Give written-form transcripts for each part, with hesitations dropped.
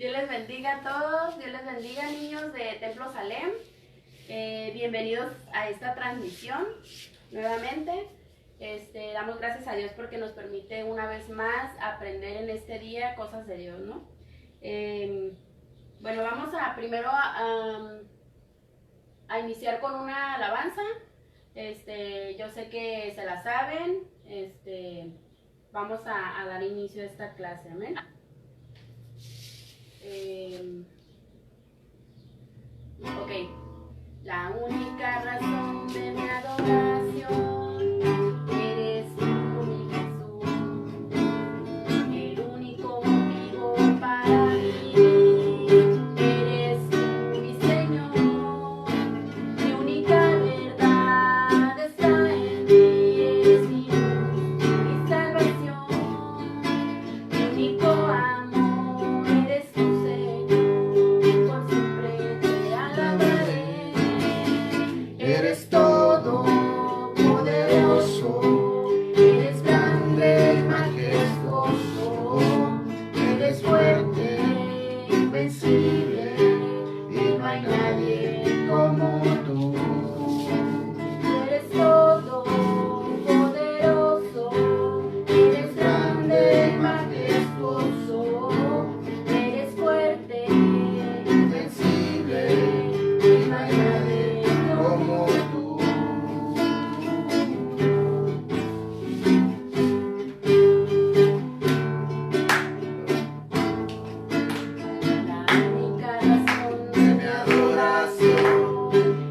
Dios les bendiga a todos, Dios les bendiga, niños de Templo Salem. Bienvenidos a esta transmisión nuevamente. Damos gracias a Dios porque nos permite una vez más aprender en este día cosas de Dios, ¿no? Bueno, vamos a primero a iniciar con una alabanza. Yo sé que se la saben. Vamos a dar inicio a esta clase, amén. Ok, la única razón de mi adoración eres tú, mi Jesús, el único motivo para vivir eres tú, mi Señor, mi única verdad está en ti, eres mi luz, mi salvación, mi único amor eres tú, Señor, por siempre te alabaré. Eres todo poderoso, eres grande, majestuoso, eres fuerte, invencible, y no hay nadie como tú. Eres todo poderoso, eres grande, majestuoso, eres fuerte, invencible, y no hay nadie como tú. La única razón de mi adoración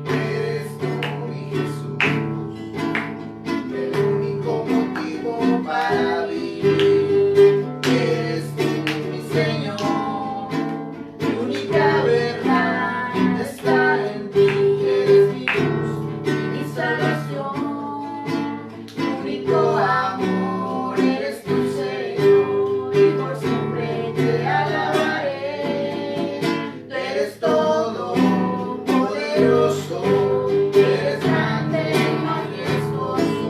eres tú, mi Jesús, el único motivo para vivir eres tú, mi Señor, mi única verdad está en ti, eres mi luz y mi salvación, mi único amor eres tú, Señor, y por siempre te alabaré. Tú eres todo poderoso, eres grande y majestuoso,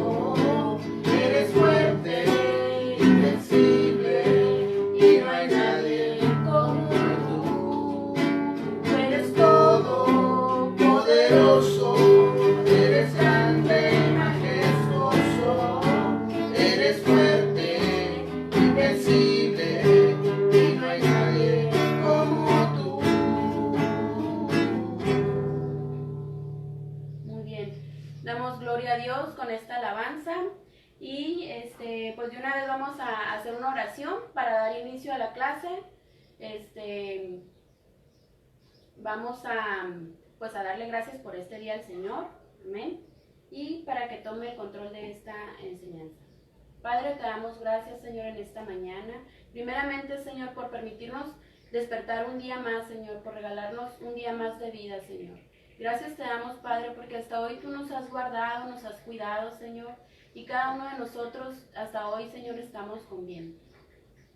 eres fuerte, invencible, y no hay nadie como tú. Tú eres todo poderoso, eres grande y majestuoso, eres fuerte, invencible, y no hay nadie como tú. Muy bien, damos gloria a Dios con esta alabanza y pues de una vez vamos a hacer una oración para dar inicio a la clase. Vamos pues a darle gracias por este día al Señor, amén, y para que tome el control de esta enseñanza. Padre, te damos gracias, Señor, en esta mañana. Primeramente, Señor, por permitirnos despertar un día más, Señor, por regalarnos un día más de vida, Señor. Gracias te damos, Padre, porque hasta hoy tú nos has guardado, nos has cuidado, Señor, y cada uno de nosotros hasta hoy, Señor, estamos con bien.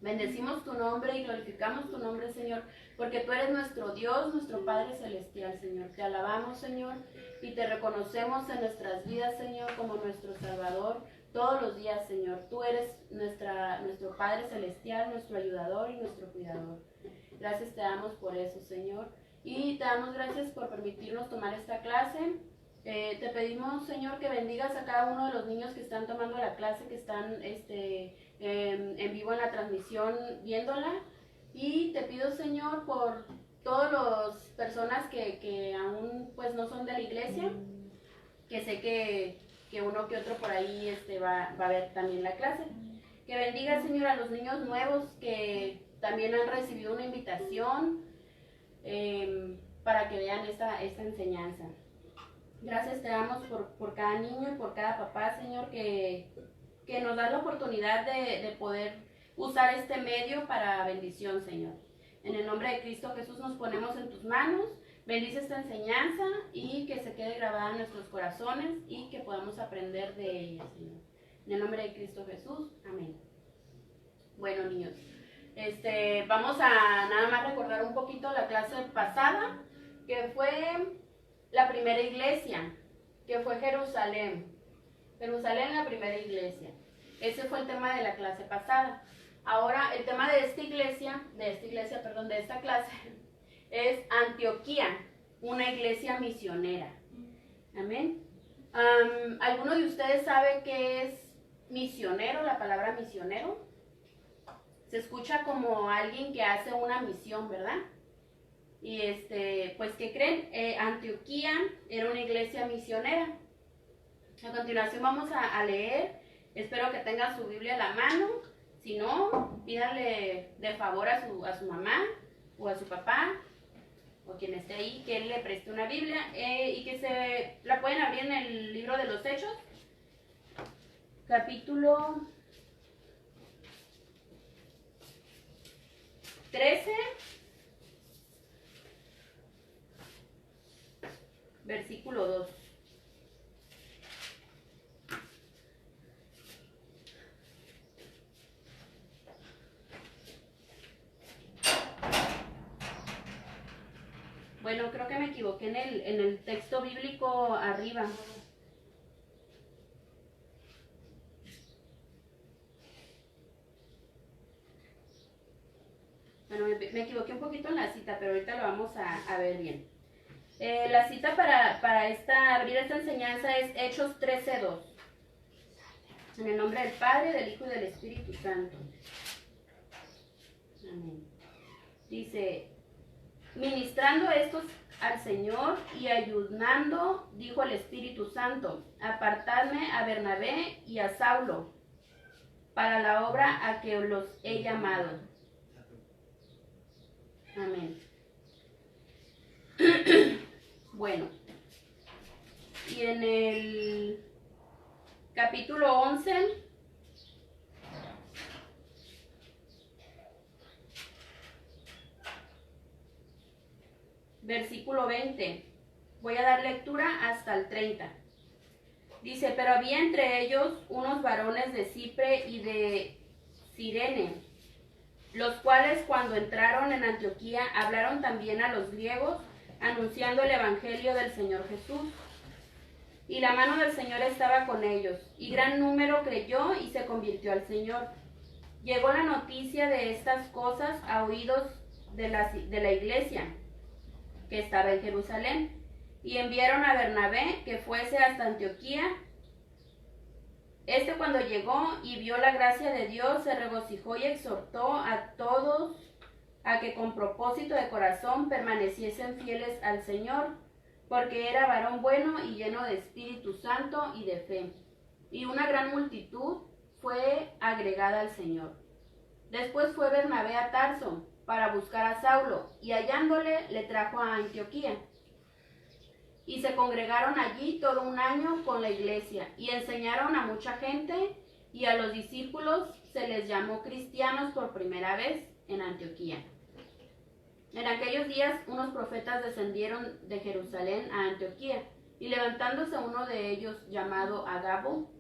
Bendecimos tu nombre y glorificamos tu nombre, Señor, porque tú eres nuestro Dios, nuestro Padre Celestial, Señor. Te alabamos, Señor, y te reconocemos en nuestras vidas, Señor, como nuestro Salvador todos los días, Señor. Tú eres nuestro Padre Celestial, nuestro ayudador y nuestro cuidador. Gracias te damos por eso, Señor. Y te damos gracias por permitirnos tomar esta clase. Te pedimos, Señor, que bendigas a cada uno de los niños que están tomando la clase, que están en vivo en la transmisión viéndola. Y te pido, Señor, por todas las personas que aún pues no son de la iglesia, que sé que uno que otro por ahí va a ver también la clase. Que bendiga, Señor, a los niños nuevos que también han recibido una invitación para que vean esta enseñanza. Gracias te damos por cada niño y por cada papá, Señor, que nos da la oportunidad de poder usar este medio para bendición, Señor. En el nombre de Cristo Jesús nos ponemos en tus manos. Bendice esta enseñanza y que se quede grabada en nuestros corazones y que podamos aprender de ella, Señor. En el nombre de Cristo Jesús, amén. Bueno, niños, vamos a nada más recordar un poquito la clase pasada, que fue la primera iglesia, que fue Jerusalén. Jerusalén, la primera iglesia. Ese fue el tema de la clase pasada. Ahora, el tema de esta de esta clase, es Antioquía, una iglesia misionera. Amén. ¿Alguno de ustedes sabe qué es misionero, la palabra misionero? Se escucha como alguien que hace una misión, ¿verdad? Y pues, ¿qué creen? Antioquía era una iglesia misionera. A continuación vamos a leer. Espero que tengan su Biblia a la mano. Si no, pídale de favor a su mamá o a su papá o quien esté ahí que él le preste una Biblia y que la pueden abrir en el libro de los Hechos, capítulo 13, versículo 2. Bueno, creo que me equivoqué en el texto bíblico arriba. Bueno, me equivoqué un poquito en la cita, pero ahorita lo vamos a ver bien. La cita para abrir esta enseñanza es Hechos 13:2. En el nombre del Padre, del Hijo y del Espíritu Santo. Amén. Dice: ministrando estos al Señor y ayunando, dijo el Espíritu Santo: apartadme a Bernabé y a Saulo para la obra a que los he llamado. Amén. Bueno, y en el capítulo 11, versículo 20, voy a dar lectura hasta el 30. Dice: pero había entre ellos unos varones de Cipre y de Cirene, los cuales cuando entraron en Antioquía hablaron también a los griegos, anunciando el evangelio del Señor Jesús. Y la mano del Señor estaba con ellos, y gran número creyó y se convirtió al Señor. Llegó la noticia de estas cosas a oídos de la iglesia que estaba en Jerusalén, y enviaron a Bernabé que fuese hasta Antioquía. Cuando llegó y vio la gracia de Dios, se regocijó y exhortó a todos a que con propósito de corazón permaneciesen fieles al Señor, porque era varón bueno y lleno de Espíritu Santo y de fe. Y una gran multitud fue agregada al Señor. Después fue Bernabé a Tarso para buscar a Saulo, y hallándole le trajo a Antioquía. Y se congregaron allí todo un año con la iglesia, y enseñaron a mucha gente, y a los discípulos se les llamó cristianos por primera vez en Antioquía. En aquellos días unos profetas descendieron de Jerusalén a Antioquía, y levantándose uno de ellos, llamado Agabo,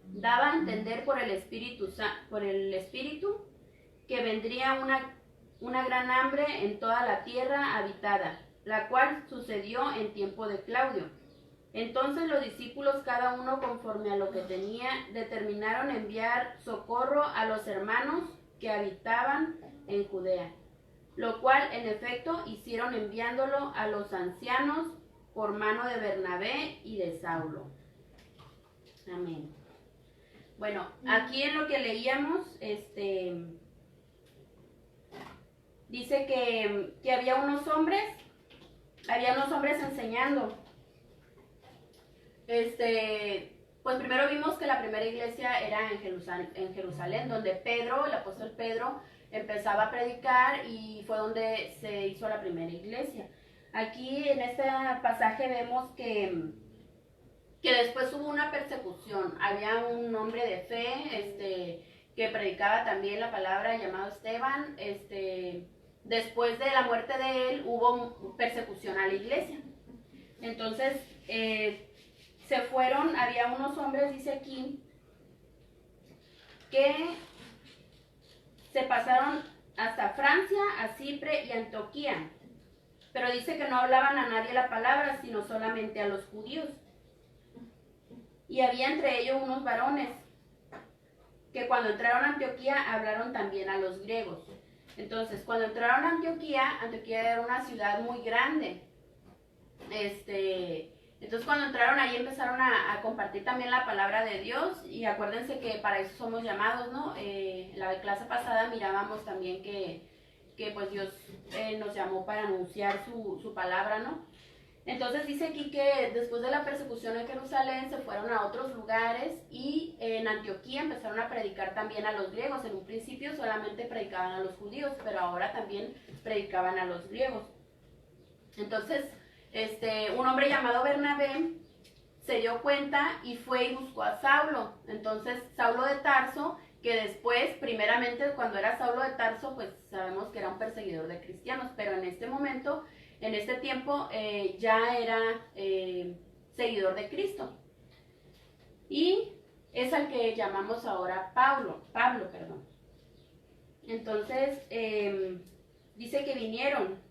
daba a entender por el Espíritu que vendría una gran hambre en toda la tierra habitada, la cual sucedió en tiempo de Claudio. Entonces los discípulos, cada uno conforme a lo que tenía, determinaron enviar socorro a los hermanos que habitaban en Judea, lo cual en efecto hicieron, enviándolo a los ancianos por mano de Bernabé y de Saulo. Amén. Bueno, aquí en lo que leíamos, dice que había unos hombres enseñando. Pues primero vimos que la primera iglesia era en Jerusalén, donde Pedro, el apóstol Pedro, empezaba a predicar, y fue donde se hizo la primera iglesia. Aquí en este pasaje vemos que después hubo una persecución. Había un hombre de fe que predicaba también la palabra, llamado Esteban. Después de la muerte de él hubo persecución a la iglesia. Entonces se fueron, había unos hombres, dice aquí, que se pasaron hasta Francia, a Cipre y a Antioquía, pero dice que no hablaban a nadie la palabra, sino solamente a los judíos. Y había entre ellos unos varones que cuando entraron a Antioquía hablaron también a los griegos. Entonces, cuando entraron a Antioquía, Antioquía era una ciudad muy grande. Entonces, cuando entraron ahí empezaron a compartir también la palabra de Dios, y acuérdense que para eso somos llamados, ¿no? En la clase pasada mirábamos también que pues Dios nos llamó para anunciar su palabra, ¿no? Entonces dice aquí que después de la persecución en Jerusalén se fueron a otros lugares, y en Antioquía empezaron a predicar también a los griegos. En un principio solamente predicaban a los judíos, pero ahora también predicaban a los griegos. Entonces, un hombre llamado Bernabé se dio cuenta y fue y buscó a Saulo. Entonces, Saulo de Tarso, que después, primeramente cuando era Saulo de Tarso, pues sabemos que era un perseguidor de cristianos, pero en este momento, en este tiempo, ya era seguidor de Cristo. Y es al que llamamos ahora Pablo. Entonces, dice que vinieron,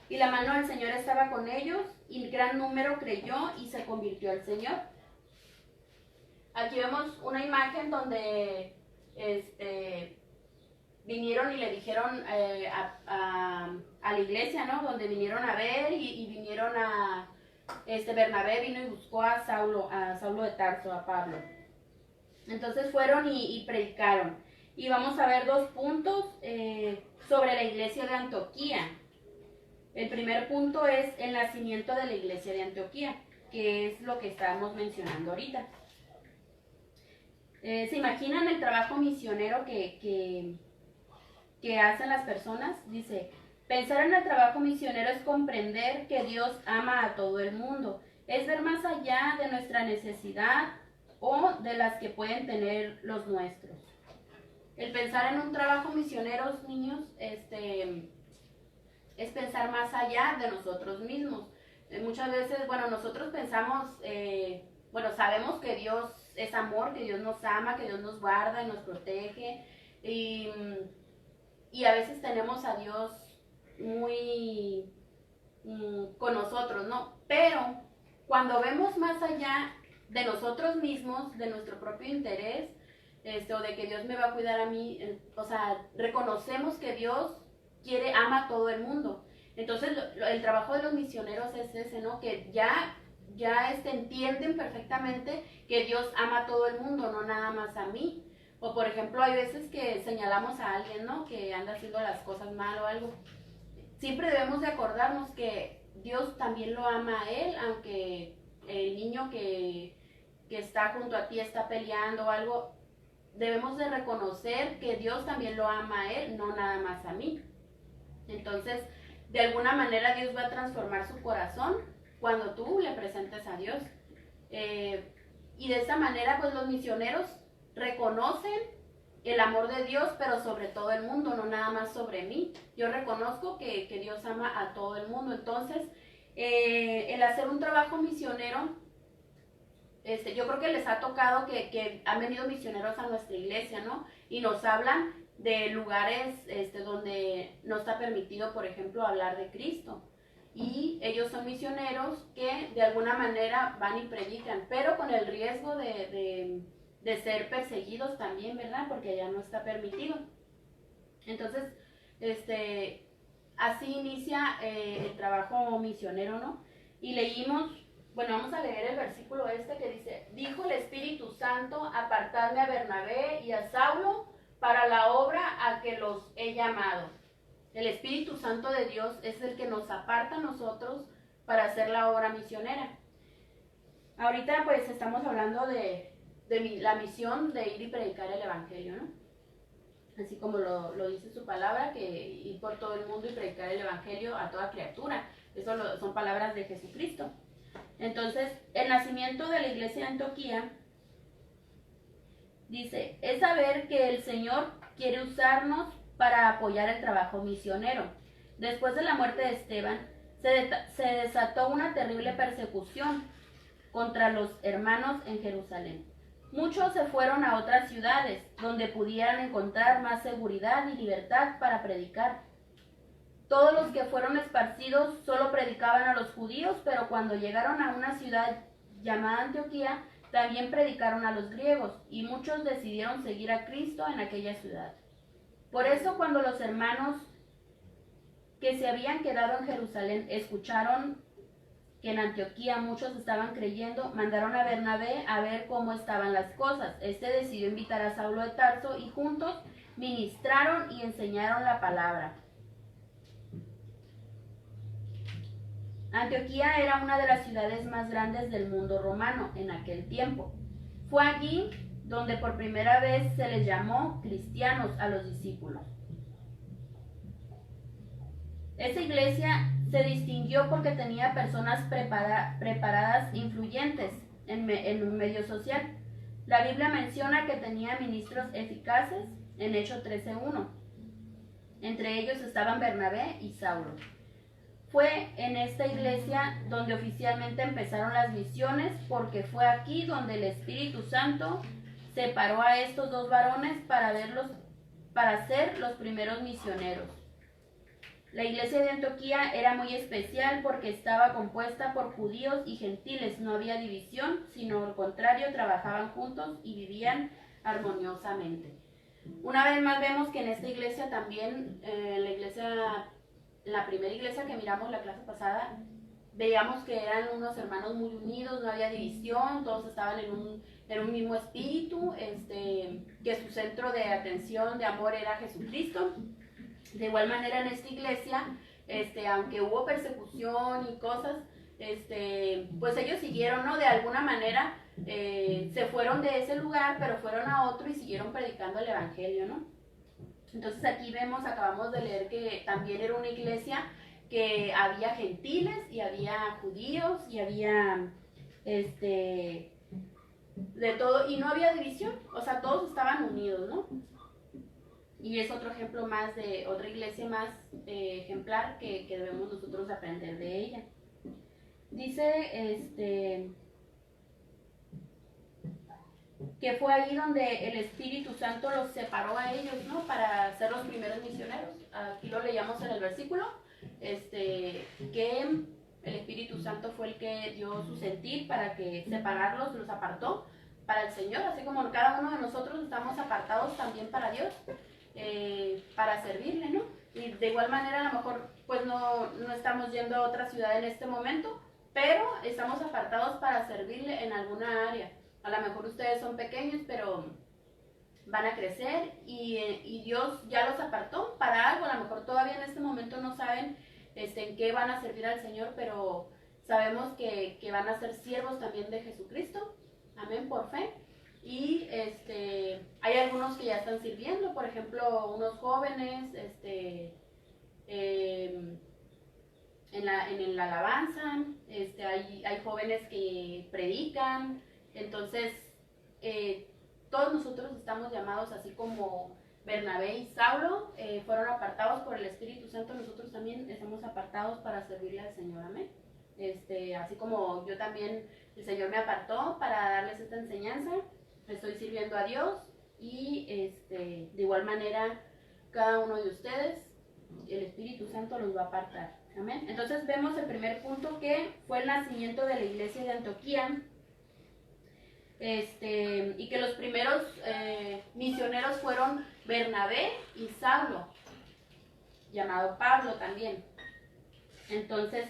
y la mano del Señor estaba con ellos, y gran número creyó y se convirtió al Señor. Aquí vemos una imagen donde vinieron y le dijeron a la iglesia, ¿no? Donde vinieron a ver, y vinieron a Bernabé vino y buscó a Saulo de Tarso, a Pablo. Entonces fueron y predicaron. Y vamos a ver 2 puntos sobre la iglesia de Antioquía. El primer punto es el nacimiento de la iglesia de Antioquía, que es lo que estábamos mencionando ahorita. ¿Se imaginan el trabajo misionero que hacen las personas? Dice, pensar en el trabajo misionero es comprender que Dios ama a todo el mundo. Es ver más allá de nuestra necesidad o de las que pueden tener los nuestros. El pensar en un trabajo misionero, niños, es pensar más allá de nosotros mismos. Muchas veces, nosotros pensamos, sabemos que Dios es amor, que Dios nos ama, que Dios nos guarda y nos protege, y a veces tenemos a Dios muy con nosotros, ¿no? Pero cuando vemos más allá de nosotros mismos, de nuestro propio interés, o de que Dios me va a cuidar a mí, reconocemos que Dios ama a todo el mundo. Entonces el trabajo de los misioneros es ese, ¿no? Que ya entienden perfectamente que Dios ama a todo el mundo, no nada más a mí. O por ejemplo, hay veces que señalamos a alguien, ¿no? Que anda haciendo las cosas mal o algo. Siempre debemos de acordarnos que Dios también lo ama a él, aunque el niño que está junto a ti está peleando o algo. Debemos de reconocer que Dios también lo ama a él, no nada más a mí. Entonces, de alguna manera Dios va a transformar su corazón cuando tú le presentes a Dios. Y de esa manera, pues los misioneros reconocen el amor de Dios, pero sobre todo el mundo, no nada más sobre mí. Yo reconozco que Dios ama a todo el mundo. Entonces, el hacer un trabajo misionero, yo creo que les ha tocado que han venido misioneros a nuestra iglesia, ¿no? Y nos hablan de lugares donde no está permitido, por ejemplo, hablar de Cristo. Y ellos son misioneros que de alguna manera van y predican, pero con el riesgo de ser perseguidos también, ¿verdad? Porque ya no está permitido. Entonces, así inicia el trabajo misionero, ¿no? Y leímos, vamos a leer el versículo que dice, dijo el Espíritu Santo, apartarme a Bernabé y a Saulo para la obra a que los he llamado. El Espíritu Santo de Dios es el que nos aparta a nosotros para hacer la obra misionera. Ahorita pues estamos hablando de la misión de ir y predicar el Evangelio, ¿no? Así como lo dice su palabra, que ir por todo el mundo y predicar el Evangelio a toda criatura. Eso son palabras de Jesucristo. Entonces, el nacimiento de la iglesia de Antioquía, dice, es saber que el Señor quiere usarnos para apoyar el trabajo misionero. Después de la muerte de Esteban, se desató una terrible persecución contra los hermanos en Jerusalén. Muchos se fueron a otras ciudades donde pudieran encontrar más seguridad y libertad para predicar. Todos los que fueron esparcidos solo predicaban a los judíos, pero cuando llegaron a una ciudad llamada Antioquía, También predicaron a los griegos, y muchos decidieron seguir a Cristo en aquella ciudad. Por eso, cuando los hermanos que se habían quedado en Jerusalén escucharon que en Antioquía muchos estaban creyendo, mandaron a Bernabé a ver cómo estaban las cosas. Este decidió invitar a Saulo de Tarso y juntos ministraron y enseñaron la palabra. Antioquía era una de las ciudades más grandes del mundo romano en aquel tiempo. Fue allí donde por primera vez se les llamó cristianos a los discípulos. Esta iglesia se distinguió porque tenía personas preparadas, influyentes en un medio social. La Biblia menciona que tenía ministros eficaces en Hechos 13:1. Entre ellos estaban Bernabé y Saulo. Fue en esta iglesia donde oficialmente empezaron las misiones, porque fue aquí donde el Espíritu Santo separó a estos dos varones para ser los primeros misioneros. La iglesia de Antioquía era muy especial porque estaba compuesta por judíos y gentiles. No había división, sino al contrario, trabajaban juntos y vivían armoniosamente. Una vez más vemos que en esta iglesia también, la primera iglesia que miramos la clase pasada, veíamos que eran unos hermanos muy unidos, no había división, todos estaban en un mismo espíritu, que su centro de atención, de amor era Jesucristo. De igual manera en esta iglesia, aunque hubo persecución y cosas, pues ellos siguieron, ¿no? De alguna manera se fueron de ese lugar, pero fueron a otro y siguieron predicando el evangelio, ¿no? Entonces aquí acabamos de leer que también era una iglesia que había gentiles y había judíos y había de todo, y no había división, o sea, todos estaban unidos, ¿no? Y es otro ejemplo más de otra iglesia más ejemplar que debemos nosotros aprender de ella. Dice que fue ahí donde el Espíritu Santo los separó a ellos, ¿no? Para ser los primeros misioneros. Aquí lo leíamos en el versículo, que el Espíritu Santo fue el que dio su sentir para que separarlos, los apartó para el Señor, así como cada uno de nosotros estamos apartados también para Dios. Para servirle, ¿no? Y de igual manera a lo mejor pues no estamos yendo a otra ciudad en este momento, pero estamos apartados para servirle en alguna área. A lo mejor ustedes son pequeños, pero van a crecer y Dios ya los apartó para algo. A lo mejor todavía en este momento no saben en qué van a servir al Señor, pero sabemos que van a ser siervos también de Jesucristo. Amén, por fe. Y hay algunos que ya están sirviendo, por ejemplo, unos jóvenes en la alabanza, hay jóvenes que predican. Entonces todos nosotros estamos llamados, así como Bernabé y Saulo fueron apartados por el Espíritu Santo, nosotros también estamos apartados para servirle al Señor. Amén. Así como yo también, el Señor me apartó para darles esta enseñanza, estoy sirviendo a Dios y de igual manera cada uno de ustedes, el Espíritu Santo los va a apartar. Amén. Entonces vemos el primer punto, que fue el nacimiento de la iglesia de Antioquía, y que los primeros misioneros fueron Bernabé y Saulo, llamado Pablo también. Entonces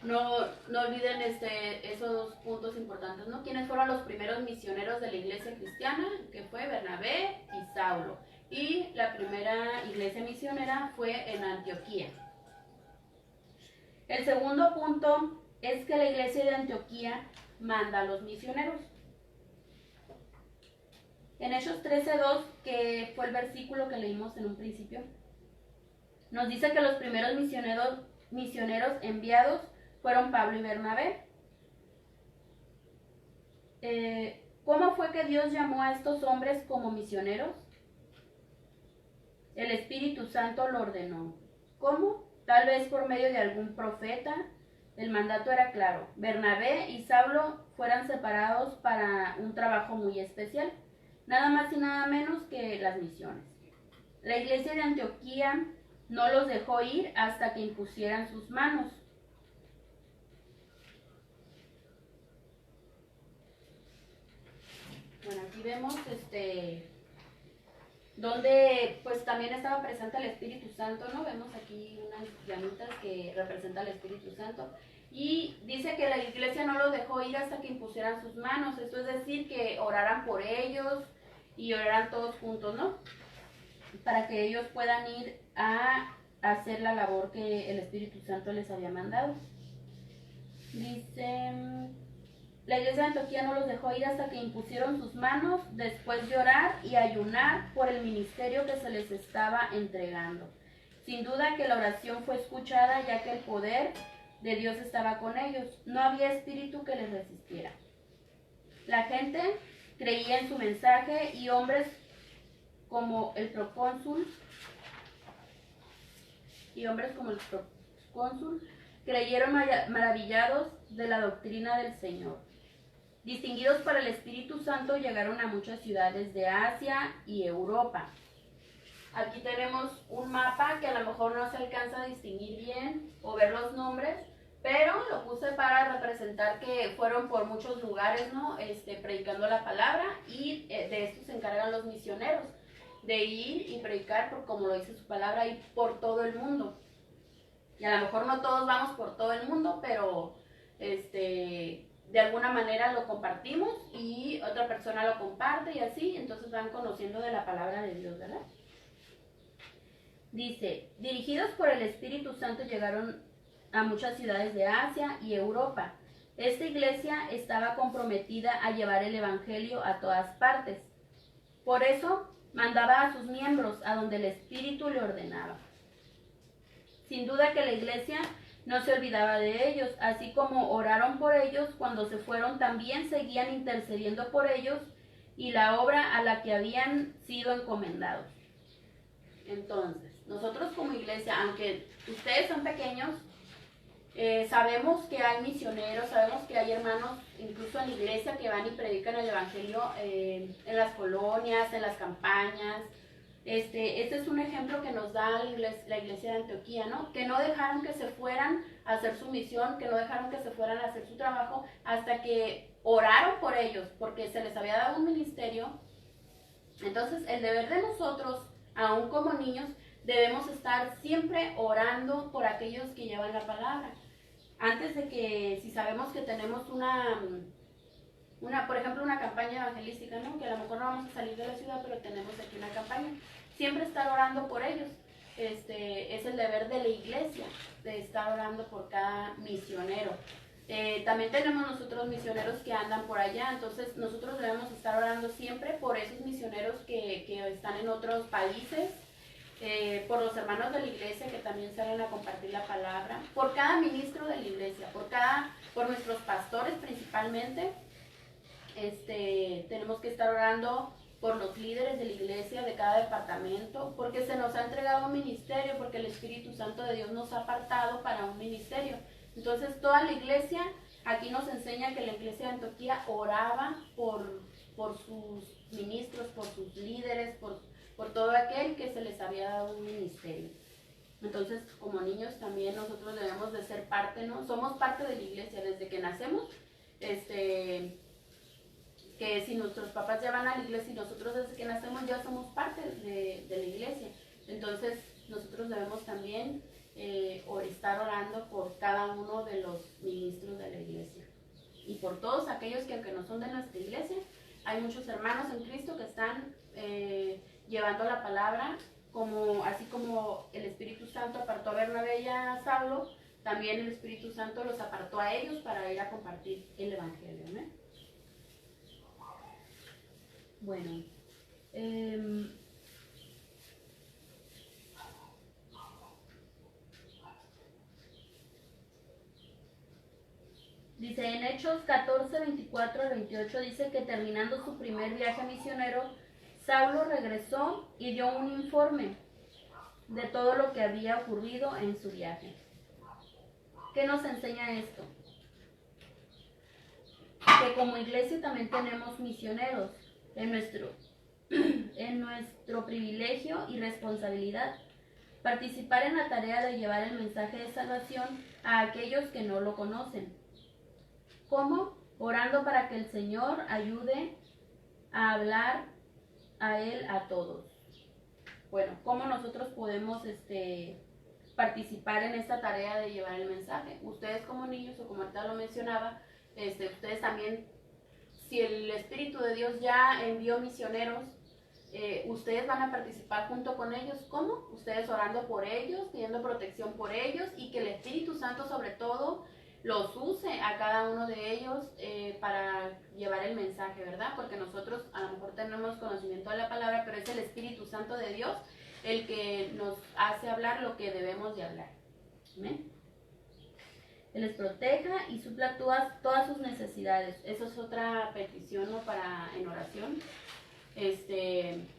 no olviden esos puntos importantes, ¿no? ¿Quiénes fueron los primeros misioneros de la iglesia cristiana? Que fue Bernabé y Saulo. Y la primera iglesia misionera fue en Antioquía. El segundo punto es que la iglesia de Antioquía manda a los misioneros. En Hechos 13:2, que fue el versículo que leímos en un principio, nos dice que los primeros misioneros enviados fueron Pablo y Bernabé. ¿Cómo fue que Dios llamó a estos hombres como misioneros? El Espíritu Santo lo ordenó. ¿Cómo? Tal vez por medio de algún profeta. El mandato era claro. Bernabé y Saulo fueran separados para un trabajo muy especial, nada más y nada menos que las misiones. La iglesia de Antioquía no los dejó ir hasta que impusieran sus manos. Bueno, aquí vemos donde pues también estaba presente el Espíritu Santo, ¿no? Vemos aquí unas llamitas que representan al Espíritu Santo. Y dice que la iglesia no los dejó ir hasta que impusieran sus manos. Esto es decir, que oraran por ellos y oraran todos juntos, ¿no? Para que ellos puedan ir a hacer la labor que el Espíritu Santo les había mandado. Dice, la iglesia de Antioquía no los dejó ir hasta que impusieron sus manos, después de orar y ayunar por el ministerio que se les estaba entregando. Sin duda que la oración fue escuchada, ya que el poder de Dios estaba con ellos. No había espíritu que les resistiera. La gente creía en su mensaje y hombres como el procónsul creyeron maravillados de la doctrina del Señor. Distinguidos por el Espíritu Santo, llegaron a muchas ciudades de Asia y Europa. Aquí tenemos un mapa que a lo mejor no se alcanza a distinguir bien o ver los nombres, pero lo puse para representar que fueron por muchos lugares, ¿no? Predicando la palabra, y de esto se encargan los misioneros, de ir y predicar, como lo dice su palabra, y por todo el mundo. Y a lo mejor no todos vamos por todo el mundo, pero de alguna manera lo compartimos y otra persona lo comparte y así, entonces van conociendo de la palabra de Dios, ¿verdad? Dice, dirigidos por el Espíritu Santo llegaron a muchas ciudades de Asia y Europa. Esta iglesia estaba comprometida a llevar el evangelio a todas partes. Por eso mandaba a sus miembros a donde el Espíritu le ordenaba. Sin duda que la iglesia no se olvidaba de ellos, así como oraron por ellos cuando se fueron, también seguían intercediendo por ellos y la obra a la que habían sido encomendados. Entonces, nosotros como iglesia, aunque ustedes son pequeños, sabemos que hay misioneros, sabemos que hay hermanos, incluso en la iglesia, que van y predican el evangelio en las colonias, en las campañas. Este es un ejemplo que nos da la iglesia de Antioquía, ¿no? Que no dejaron que se fueran a hacer su misión, que no dejaron que se fueran a hacer su trabajo, hasta que oraron por ellos, porque se les había dado un ministerio. Entonces, el deber de nosotros, aún como niños, debemos estar siempre orando por aquellos que llevan la palabra. Antes de que, si sabemos que tenemos por ejemplo, una campaña evangelística, ¿no? Que a lo mejor no vamos a salir de la ciudad, pero tenemos aquí una campaña. Siempre estar orando por ellos. Es el deber de la iglesia, de estar orando por cada misionero. También tenemos nosotros misioneros que andan por allá, entonces nosotros debemos estar orando siempre por esos misioneros que están en otros países, por los hermanos de la iglesia que también salen a compartir la palabra, por cada ministro de la iglesia, por nuestros pastores principalmente. Tenemos que estar orando por los líderes de la iglesia de cada departamento, porque se nos ha entregado un ministerio, porque el Espíritu Santo de Dios nos ha apartado para un ministerio. Entonces toda la iglesia, aquí nos enseña que la iglesia de Antioquía oraba por sus ministros, por sus líderes, por todo aquel que se les había dado un ministerio. Entonces, como niños también nosotros debemos de ser parte, ¿no? Somos parte de la iglesia desde que nacemos, que si nuestros papás ya van a la iglesia y nosotros desde que nacemos ya somos parte de la iglesia. Entonces, nosotros debemos también estar orando por cada uno de los ministros de la iglesia. Y por todos aquellos que, aunque no son de nuestra iglesia, hay muchos hermanos en Cristo que están llevando la palabra, así como el Espíritu Santo apartó a Bernabé y a Saulo, también el Espíritu Santo los apartó a ellos para ir a compartir el evangelio, ¿no? Bueno, dice en Hechos 14, 24 al 28, dice que terminando su primer viaje misionero, Saulo regresó y dio un informe de todo lo que había ocurrido en su viaje. ¿Qué nos enseña esto? Que como iglesia también tenemos misioneros en nuestro privilegio y responsabilidad. Participar en la tarea de llevar el mensaje de salvación a aquellos que no lo conocen. ¿Cómo? Orando para que el Señor ayude a hablar a Él a todos. Bueno, ¿cómo nosotros podemos participar en esta tarea de llevar el mensaje? Ustedes como niños, o como ahorita lo mencionaba, ustedes también, si el Espíritu de Dios ya envió misioneros, ustedes van a participar junto con ellos. ¿Cómo? Ustedes orando por ellos, pidiendo protección por ellos, y que el Espíritu Santo sobre todo los use a cada uno de ellos para llevar el mensaje, ¿verdad? Porque nosotros a lo mejor tenemos conocimiento de la palabra, pero es el Espíritu Santo de Dios el que nos hace hablar lo que debemos de hablar. ¿Amén? Él les proteja y supla todas sus necesidades. Eso es otra petición, ¿no? En oración.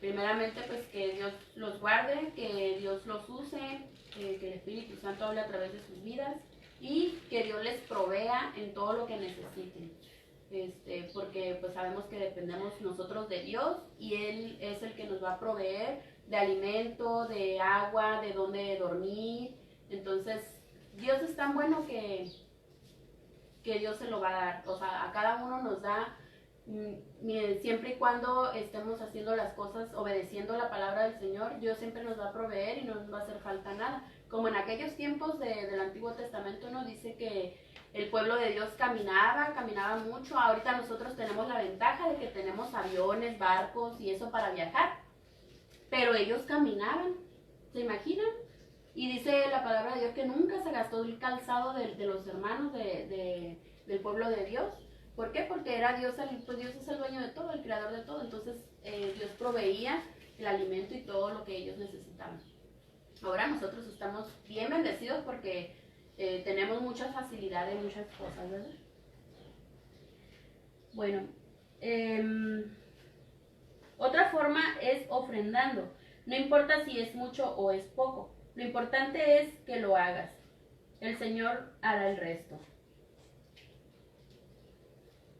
Primeramente, pues que Dios los guarde, que Dios los use, que el Espíritu Santo hable a través de sus vidas y que Dios les provea en todo lo que necesiten. Porque pues sabemos que dependemos nosotros de Dios y Él es el que nos va a proveer de alimento, de agua, de dónde dormir. Entonces, Dios es tan bueno que Dios se lo va a dar. O sea, a cada uno nos da, siempre y cuando estemos haciendo las cosas, obedeciendo la palabra del Señor, Dios siempre nos va a proveer y no nos va a hacer falta nada. Como en aquellos tiempos del Antiguo Testamento, nos dice que el pueblo de Dios caminaba mucho. Ahorita nosotros tenemos la ventaja de que tenemos aviones, barcos y eso para viajar. Pero ellos caminaban, ¿se imaginan? Y dice la palabra de Dios que nunca se gastó el calzado de los hermanos del pueblo de Dios. ¿Por qué? Porque era Dios, pues Dios es el dueño de todo, el creador de todo. Entonces Dios proveía el alimento y todo lo que ellos necesitaban. Ahora nosotros estamos bien bendecidos porque tenemos mucha facilidad en muchas cosas, ¿verdad? Bueno, otra forma es ofrendando. No importa si es mucho o es poco. Lo importante es que lo hagas. El Señor hará el resto.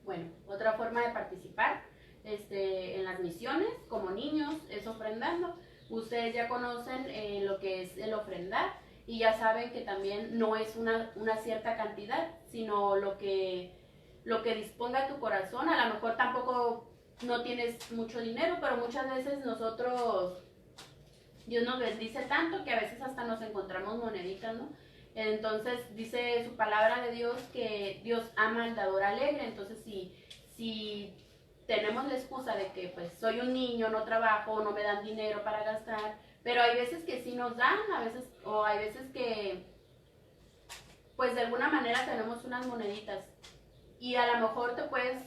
Bueno, otra forma de participar en las misiones como niños es ofrendando. Ustedes ya conocen lo que es el ofrendar y ya saben que también no es una cierta cantidad, sino lo que disponga tu corazón. A lo mejor tampoco no tienes mucho dinero, pero muchas veces Dios nos bendice tanto que a veces hasta nos encontramos moneditas, ¿no? Entonces dice su palabra de Dios que Dios ama al dador alegre. Entonces si tenemos la excusa de que pues soy un niño, no trabajo, no me dan dinero para gastar, pero hay veces que sí nos dan, hay veces que pues de alguna manera tenemos unas moneditas y a lo mejor te puedes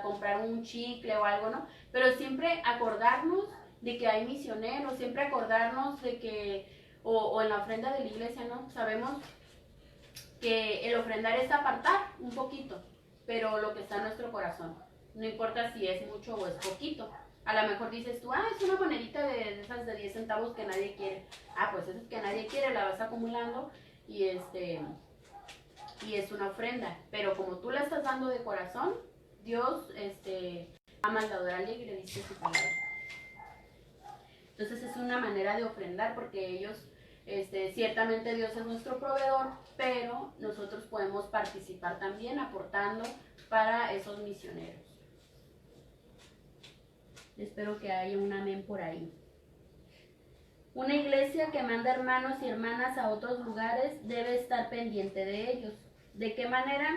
comprar un chicle o algo, ¿no? Pero siempre acordarnos de que hay misioneros, siempre acordarnos de que, o en la ofrenda de la iglesia, ¿no? Sabemos que el ofrendar es apartar un poquito, pero lo que está en nuestro corazón. No importa si es mucho o es poquito. A lo mejor dices tú, es una monedita de esas de 10 centavos que nadie quiere. Pues esa que nadie quiere, la vas acumulando y es una ofrenda. Pero como tú la estás dando de corazón, Dios ama al dador alegre, dice su palabra. Entonces es una manera de ofrendar porque ellos, ciertamente Dios es nuestro proveedor, pero nosotros podemos participar también aportando para esos misioneros. Espero que haya un amén por ahí. Una iglesia que manda hermanos y hermanas a otros lugares debe estar pendiente de ellos. ¿De qué manera?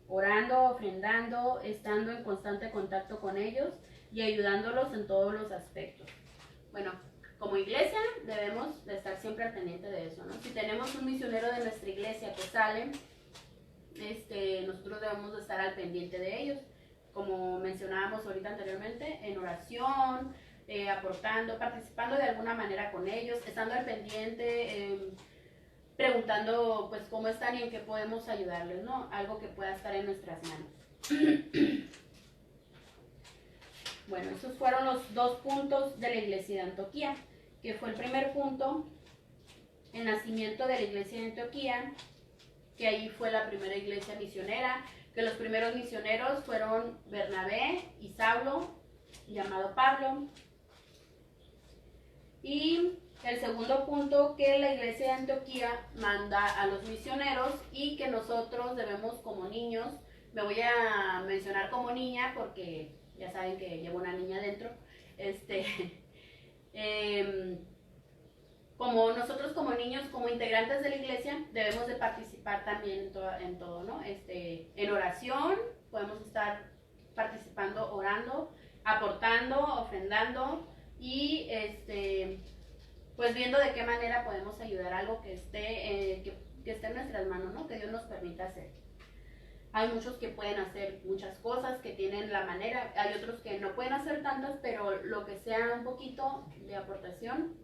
Orando, ofrendando, estando en constante contacto con ellos y ayudándolos en todos los aspectos. Bueno, como iglesia debemos de estar siempre al pendiente de eso, ¿no? Si tenemos un misionero de nuestra iglesia que sale, nosotros debemos de estar al pendiente de ellos, como mencionábamos ahorita anteriormente, en oración, aportando, participando de alguna manera con ellos, estando al pendiente, preguntando pues cómo están y en qué podemos ayudarles, ¿no? Algo que pueda estar en nuestras manos. Bueno, esos fueron los 2 puntos de la iglesia de Antioquía, que fue el primer punto, el nacimiento de la iglesia de Antioquía, que ahí fue la primera iglesia misionera, que los primeros misioneros fueron Bernabé y Saulo, llamado Pablo. Y el segundo punto, que la iglesia de Antioquía manda a los misioneros y que nosotros debemos como niños, me voy a mencionar como niña porque ya saben que llevo una niña adentro. Como nosotros como niños, como integrantes de la iglesia, debemos de participar también en todo, ¿no? En oración, podemos estar participando, orando, aportando, ofrendando y pues viendo de qué manera podemos ayudar algo que esté en nuestras manos, ¿no? Que Dios nos permita hacer. Hay muchos que pueden hacer muchas cosas, que tienen la manera, hay otros que no pueden hacer tantas, pero lo que sea un poquito de aportación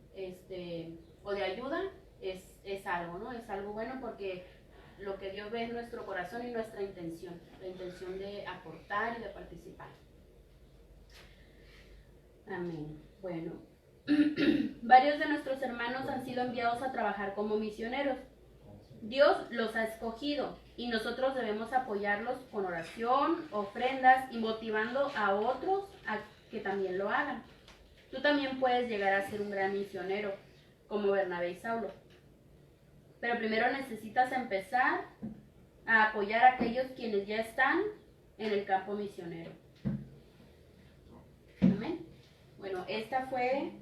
o de ayuda es algo, ¿no? Es algo bueno porque lo que Dios ve es nuestro corazón y nuestra intención, la intención de aportar y de participar. Amén. Bueno, varios de nuestros hermanos han sido enviados a trabajar como misioneros. Dios los ha escogido y nosotros debemos apoyarlos con oración, ofrendas y motivando a otros a que también lo hagan. Tú también puedes llegar a ser un gran misionero, como Bernabé y Saulo. Pero primero necesitas empezar a apoyar a aquellos quienes ya están en el campo misionero. Amén. Bueno, esta fue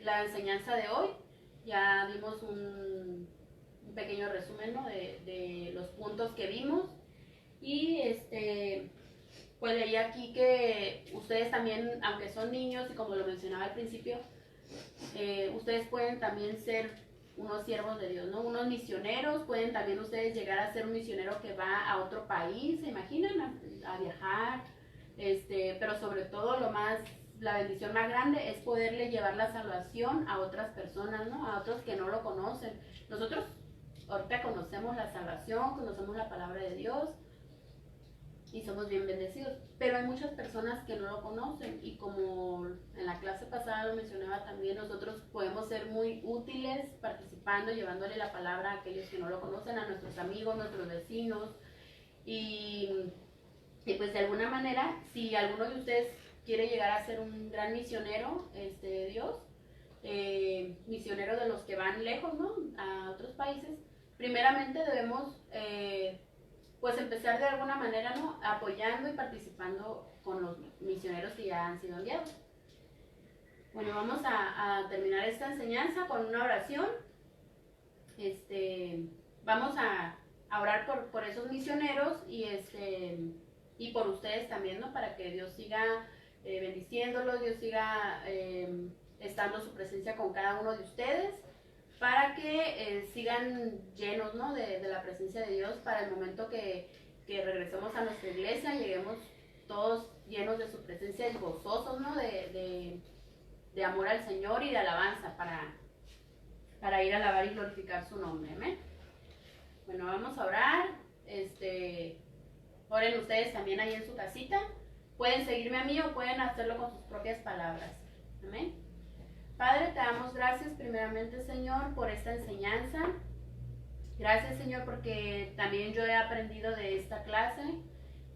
la enseñanza de hoy. Ya dimos un pequeño resumen, ¿no? de los puntos que vimos. Y pues leía aquí que ustedes también, aunque son niños y como lo mencionaba al principio, ustedes pueden también ser unos siervos de Dios, ¿no? Unos misioneros. Pueden también ustedes llegar a ser un misionero que va a otro país, ¿se imaginan? A viajar, pero sobre todo la bendición más grande es poderle llevar la salvación a otras personas, ¿no? A otros que no lo conocen. Nosotros ahorita conocemos la salvación, conocemos la palabra de Dios y somos bien bendecidos, pero hay muchas personas que no lo conocen y como en la clase pasada lo mencionaba también, nosotros podemos ser muy útiles participando, llevándole la palabra a aquellos que no lo conocen, a nuestros amigos, nuestros vecinos y pues de alguna manera, si alguno de ustedes quiere llegar a ser un gran misionero de Dios, misionero de los que van lejos, ¿no? A otros países, primeramente debemos pues empezar de alguna manera, ¿no? Apoyando y participando con los misioneros que ya han sido enviados. Bueno, vamos a terminar esta enseñanza con una oración. Vamos a orar por esos misioneros y por ustedes también, ¿no? Para que Dios siga bendiciéndolos, Dios siga estando su presencia con cada uno de ustedes, para que sigan llenos, ¿no? de la presencia de Dios, para el momento que regresemos a nuestra iglesia, lleguemos todos llenos de su presencia y gozosos, ¿no? de amor al Señor y de alabanza para ir a alabar y glorificar su nombre. Amén. Bueno, vamos a orar. Oren ustedes también ahí en su casita. Pueden seguirme a mí o pueden hacerlo con sus propias palabras. Amén. Padre, te damos gracias primeramente, Señor, por esta enseñanza. Gracias, Señor, porque también yo he aprendido de esta clase.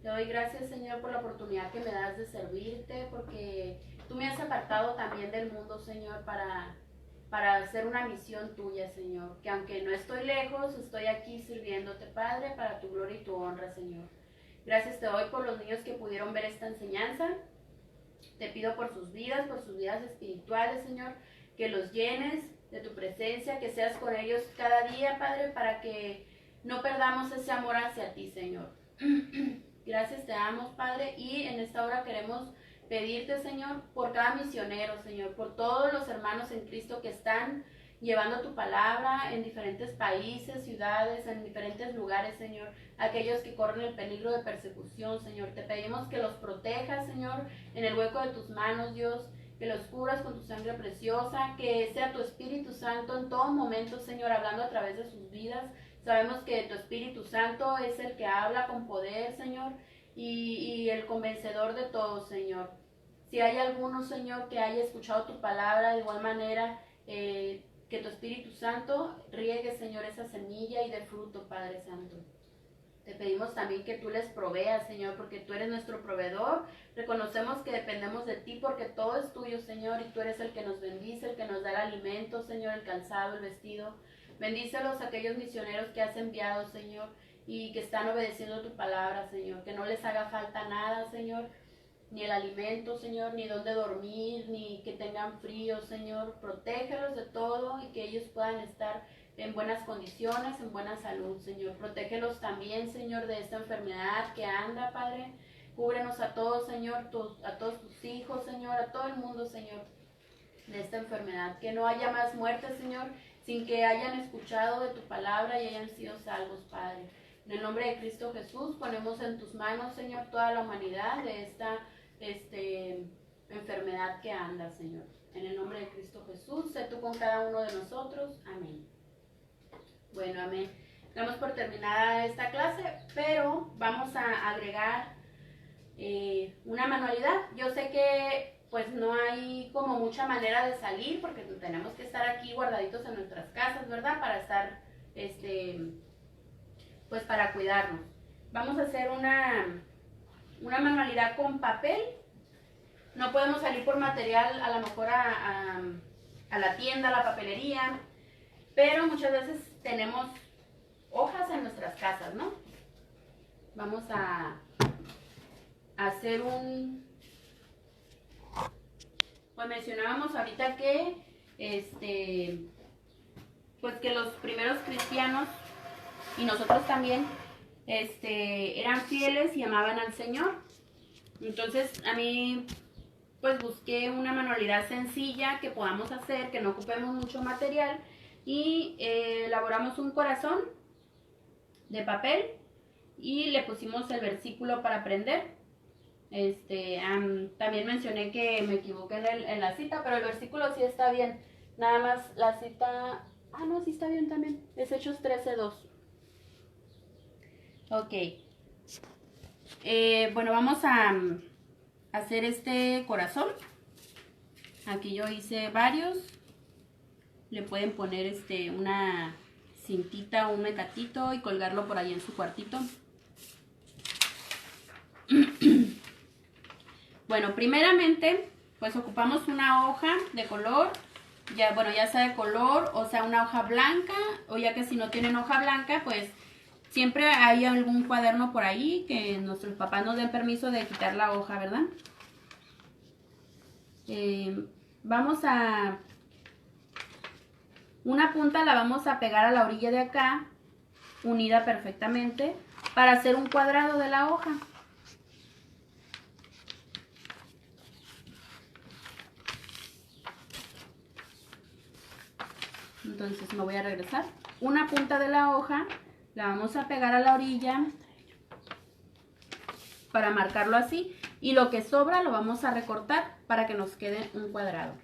Te doy gracias, Señor, por la oportunidad que me das de servirte, porque tú me has apartado también del mundo, Señor, para hacer una misión tuya, Señor. Que aunque no estoy lejos, estoy aquí sirviéndote, Padre, para tu gloria y tu honra, Señor. Gracias te doy por los niños que pudieron ver esta enseñanza. Te pido por sus vidas espirituales, Señor, que los llenes de tu presencia, que seas con ellos cada día, Padre, para que no perdamos ese amor hacia ti, Señor. Gracias te damos, Padre, y en esta hora queremos pedirte, Señor, por cada misionero, Señor, por todos los hermanos en Cristo que están llevando tu palabra en diferentes países, ciudades, en diferentes lugares, Señor, aquellos que corren el peligro de persecución, Señor. Te pedimos que los protejas, Señor, en el hueco de tus manos, Dios, que los cubras con tu sangre preciosa, que sea tu Espíritu Santo en todo momento, Señor, hablando a través de sus vidas. Sabemos que tu Espíritu Santo es el que habla con poder, Señor, y el convencedor de todos, Señor. Si hay alguno, Señor, que haya escuchado tu palabra de igual manera, que tu Espíritu Santo riegue, Señor, esa semilla y dé fruto, Padre Santo. Te pedimos también que tú les proveas, Señor, porque tú eres nuestro proveedor. Reconocemos que dependemos de ti porque todo es tuyo, Señor, y tú eres el que nos bendice, el que nos da el alimento, Señor, el calzado, el vestido. Bendícelos a aquellos misioneros que has enviado, Señor, y que están obedeciendo tu palabra, Señor. Que no les haga falta nada, Señor, ni el alimento, Señor, ni dónde dormir, ni que tengan frío, Señor. Protégelos de todo y que ellos puedan estar en buenas condiciones, en buena salud, Señor. Protégelos también, Señor, de esta enfermedad que anda, Padre. Cúbrenos a todos, Señor, a todos tus hijos, Señor, a todo el mundo, Señor, de esta enfermedad. Que no haya más muertes, Señor, sin que hayan escuchado de tu palabra y hayan sido salvos, Padre. En el nombre de Cristo Jesús, ponemos en tus manos, Señor, toda la humanidad de esta enfermedad que anda, Señor. En el nombre de Cristo Jesús, sé tú con cada uno de nosotros. Amén. Bueno, amén. Damos por terminada esta clase, pero vamos a agregar una manualidad. Yo sé que pues no hay como mucha manera de salir porque tenemos que estar aquí guardaditos en nuestras casas, ¿verdad? Para estar, pues para cuidarnos. Vamos a hacer una manualidad con papel. No podemos salir por material a lo mejor a la tienda, a la papelería, pero muchas veces tenemos hojas en nuestras casas, ¿no? Vamos a hacer pues mencionábamos ahorita que pues que los primeros cristianos y nosotros también eran fieles y amaban al Señor. Entonces a mí pues busqué una manualidad sencilla que podamos hacer, que no ocupemos mucho material, y elaboramos un corazón de papel y le pusimos el versículo para prender. También mencioné que me equivoqué en la cita, pero el versículo sí está bien. Nada más la cita... Ah, no, sí está bien también. Es Hechos 13:2. Ok. Bueno, vamos a hacer este corazón. Aquí yo hice varios. Le pueden poner una cintita o un mecatito y colgarlo por ahí en su cuartito. Bueno, primeramente, pues ocupamos una hoja de color, ya sea de color, o sea una hoja blanca, o ya que si no tienen hoja blanca, pues siempre hay algún cuaderno por ahí que nuestros papás nos den permiso de quitar la hoja, ¿verdad? Vamos a... Una punta la vamos a pegar a la orilla de acá, unida perfectamente, para hacer un cuadrado de la hoja. Entonces me voy a regresar. Una punta de la hoja la vamos a pegar a la orilla para marcarlo así. Y lo que sobra lo vamos a recortar para que nos quede un cuadrado.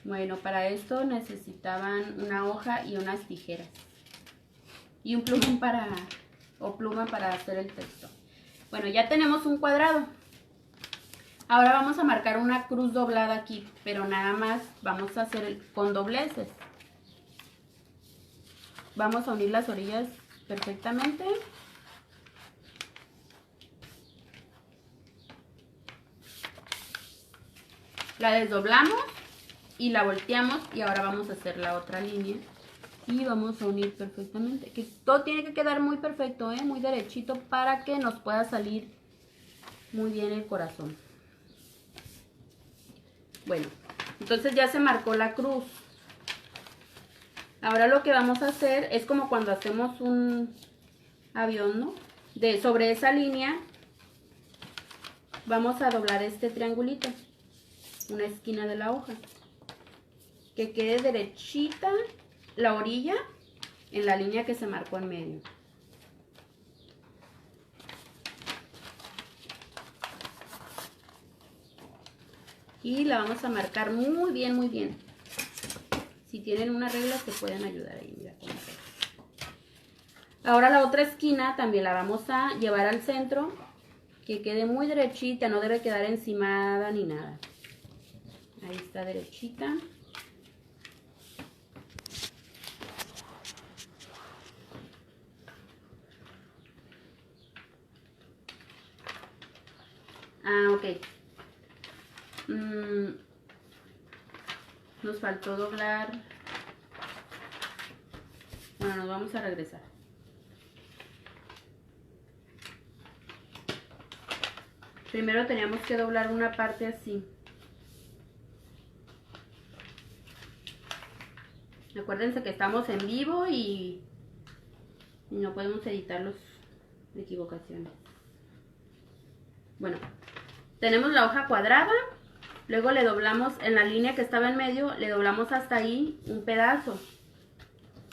Bueno, para esto necesitaban una hoja y unas tijeras. Y un plumón pluma para hacer el texto. Bueno, ya tenemos un cuadrado. Ahora vamos a marcar una cruz doblada aquí, pero nada más vamos a hacer con dobleces. Vamos a unir las orillas perfectamente. La desdoblamos y la volteamos y ahora vamos a hacer la otra línea. Y vamos a unir perfectamente. Que todo tiene que quedar muy perfecto, muy derechito para que nos pueda salir muy bien el corazón. Bueno, entonces ya se marcó la cruz. Ahora lo que vamos a hacer es como cuando hacemos un avión, ¿no? Sobre esa línea vamos a doblar este triangulito, una esquina de la hoja. Que quede derechita la orilla en la línea que se marcó en medio. Y la vamos a marcar muy bien, muy bien. Si tienen una regla se pueden ayudar ahí, mira cómo queda. Ahora la otra esquina también la vamos a llevar al centro, que quede muy derechita, no debe quedar encimada ni nada. Ahí está derechita. Ah, ok. Nos faltó doblar. Bueno, nos vamos a regresar. Primero teníamos que doblar una parte así. Acuérdense que estamos en vivo y no podemos editar las equivocaciones. Bueno, tenemos la hoja cuadrada, luego le doblamos en la línea que estaba en medio, le doblamos hasta ahí un pedazo.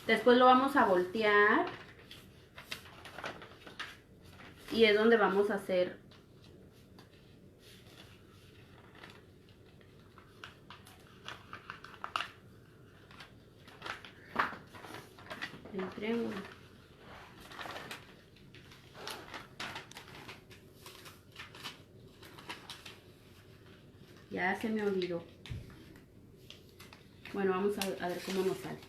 Después lo vamos a voltear y es donde vamos a hacer el triángulo. Ya se me olvidó. Bueno, vamos a ver cómo nos sale.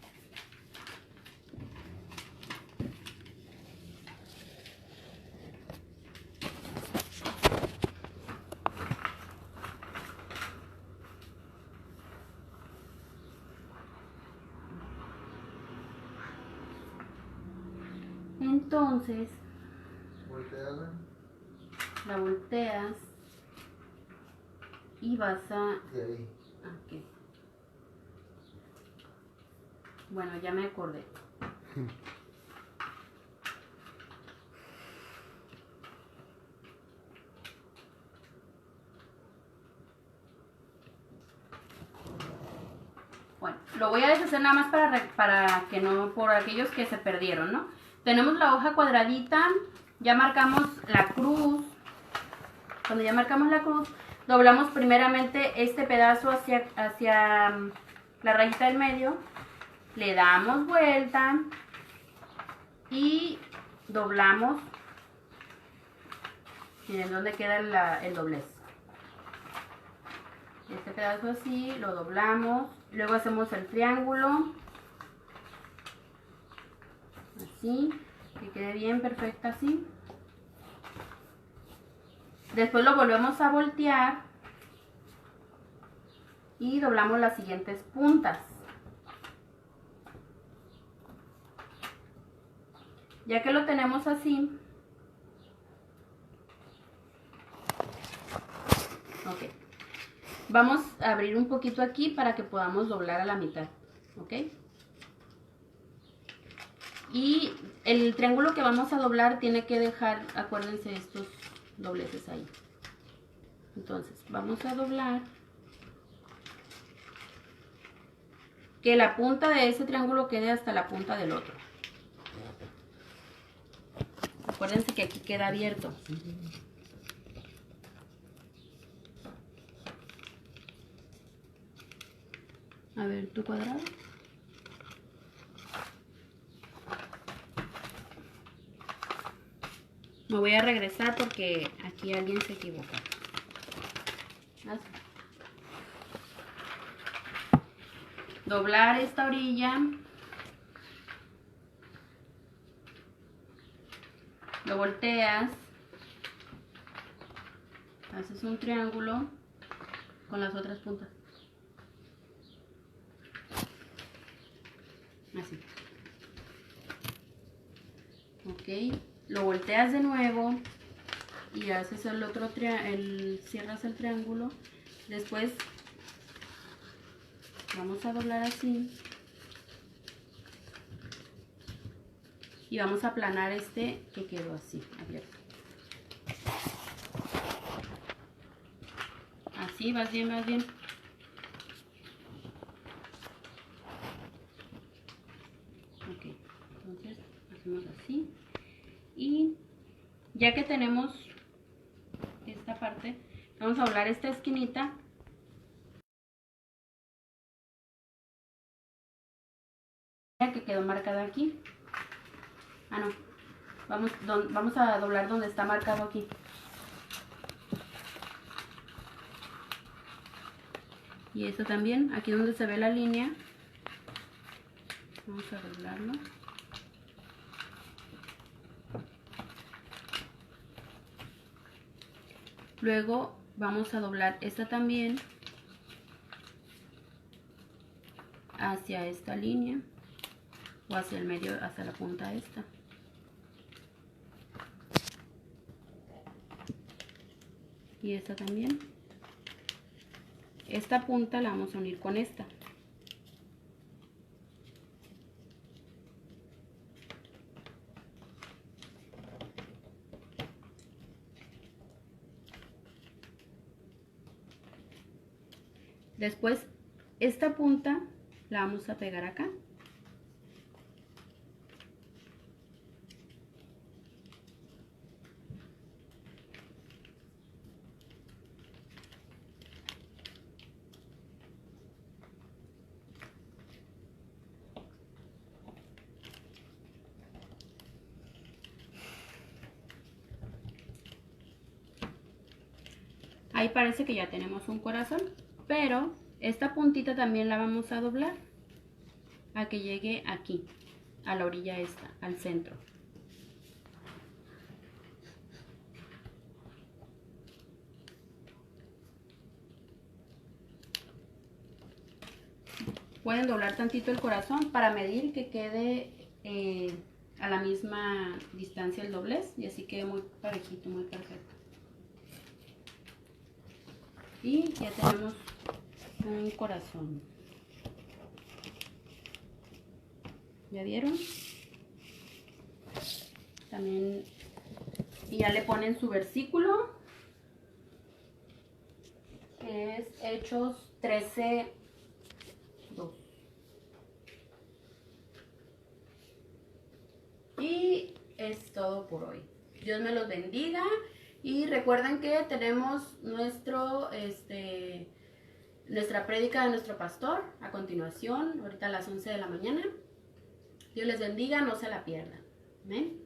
Entonces, la volteas y vas a... Aquí. Bueno, ya me acordé. Bueno, lo voy a deshacer nada más para que no, por aquellos que se perdieron, ¿no? Tenemos la hoja cuadradita, ya marcamos la cruz. Cuando ya marcamos la cruz, doblamos primeramente este pedazo hacia la rayita del medio, le damos vuelta y doblamos. Miren dónde queda el doblez. Este pedazo así, lo doblamos, luego hacemos el triángulo, así, que quede bien perfecto así. Después lo volvemos a voltear y doblamos las siguientes puntas. Ya que lo tenemos así, ok, vamos a abrir un poquito aquí para que podamos doblar a la mitad, ok. Y el triángulo que vamos a doblar tiene que dejar, acuérdense, estos dobleces ahí. Entonces vamos a doblar que la punta de ese triángulo quede hasta la punta del otro. Acuérdense que aquí queda abierto. A ver, tu cuadrado. Me voy a regresar porque aquí alguien se equivoca. Doblar esta orilla. Lo volteas. Haces un triángulo con las otras puntas. Así. Ok. Lo volteas de nuevo y haces el otro cierras el triángulo. Después vamos a doblar así y vamos a aplanar este que quedó así abierto. Así, vas bien, vas bien. Ok, entonces hacemos así. Y ya que tenemos esta parte, vamos a doblar esta esquinita. Que quedó marcada aquí. Ah, no. Vamos a doblar donde está marcado aquí. Y esto también, aquí donde se ve la línea. Vamos a doblarlo. Luego vamos a doblar esta también hacia esta línea o hacia el medio, hacia la punta esta. Y esta también. Esta punta la vamos a unir con esta. Después esta punta la vamos a pegar acá. Ahí parece que ya tenemos un corazón, pero esta puntita también la vamos a doblar a que llegue aquí, a la orilla esta, al centro. Pueden doblar tantito el corazón para medir que quede a la misma distancia el doblez y así quede muy parejito, muy perfecto. Y ya tenemos un corazón. ¿Ya vieron? También, y ya le ponen su versículo, que es Hechos 13:2. Y es todo por hoy. Dios me los bendiga. Y recuerden que tenemos nuestra prédica de nuestro pastor a continuación, ahorita a las 11 de la mañana. Dios les bendiga, no se la pierdan. Amén.